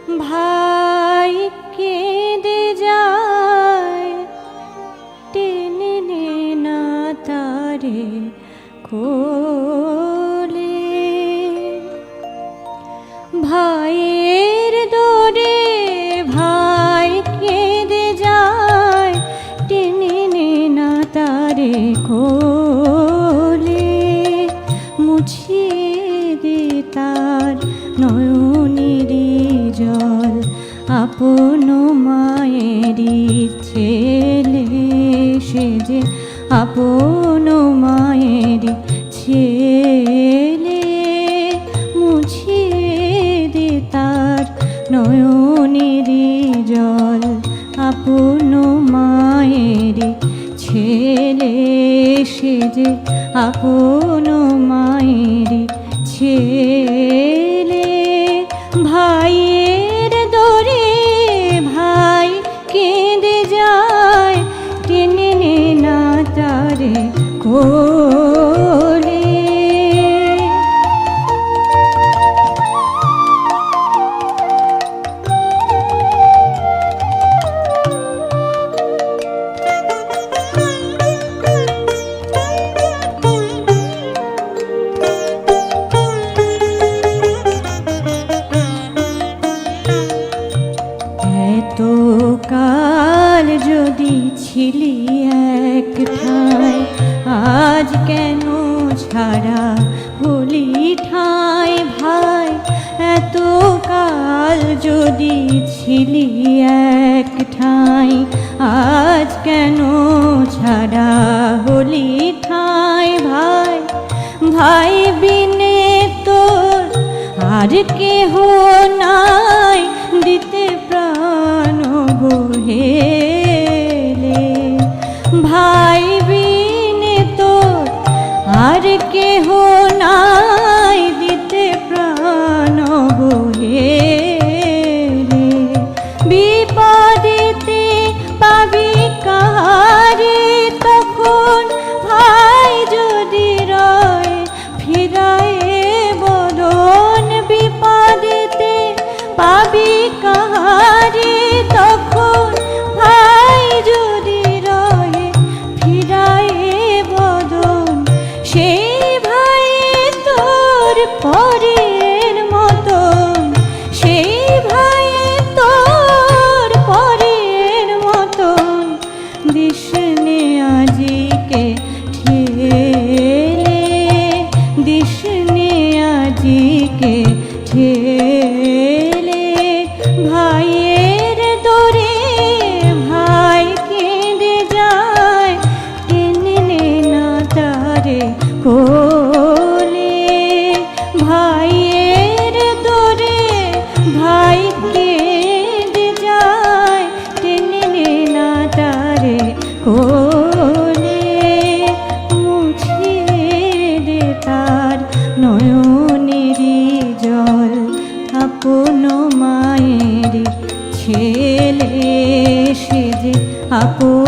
ভাই কেঁদে যায়, টেনে নে না তারে কোলে। ভাইয়ের দরে ভাই কেঁদে যায়, টেনে নে না তারে কোলে। মুছিয়ে দে তার নয়নেরই জল, আপন মায়েরই ছেলে সে যে, আপন মায়েরই ছেলে। মুছিয়ে দে তার নয়নেরই জল, আপন মায়েরই ছেলে সে যে, আপন মায়েরই ছেলে। ভাইয়ের দরে ভাই কেঁদে যায়, টেনে নে না তারে কোলে। কাল যদি ছিলি এক ঠাঁই, আজ কেন ছাড়া হলি ঠাঁই ভাই। এত কাল যদি ছিলি এক ঠাঁই, আজ কেন ছাড়া হলি ঠাঁই ভাই। ভাই বিনে তোর আর কেহ নাই, দিতে প্রাণ বহেলে। ভাই বিনে তোর আর কেহ নাই, দিতে প্রাণ বহেলে। বিপদেতে পাবি কাহারে তখন, ভাই যদি রয় ফিরায়ে বদন। বিপদেতে পাবি কাহারে তখন, ভাই যদি রয় ফিরায়ে বদন। সেই ভাই তোর পরের মতন, সেই ভাই তোর পরের মতন। দিশনে আজিকে ঠেলে, দিশনে আজিকে ঠেলে। ভাইয়ের দরে ভাই কেঁদে যায়, টেনে নে না তারে কোলে। ভাইয়ের দরে ভাই কেঁদে যায়, টেনে নে না তারে কোলে। মুছিয়ে দে তার নয়নেরই জল, আপন মায়েরই ছেলে সে যে, আপন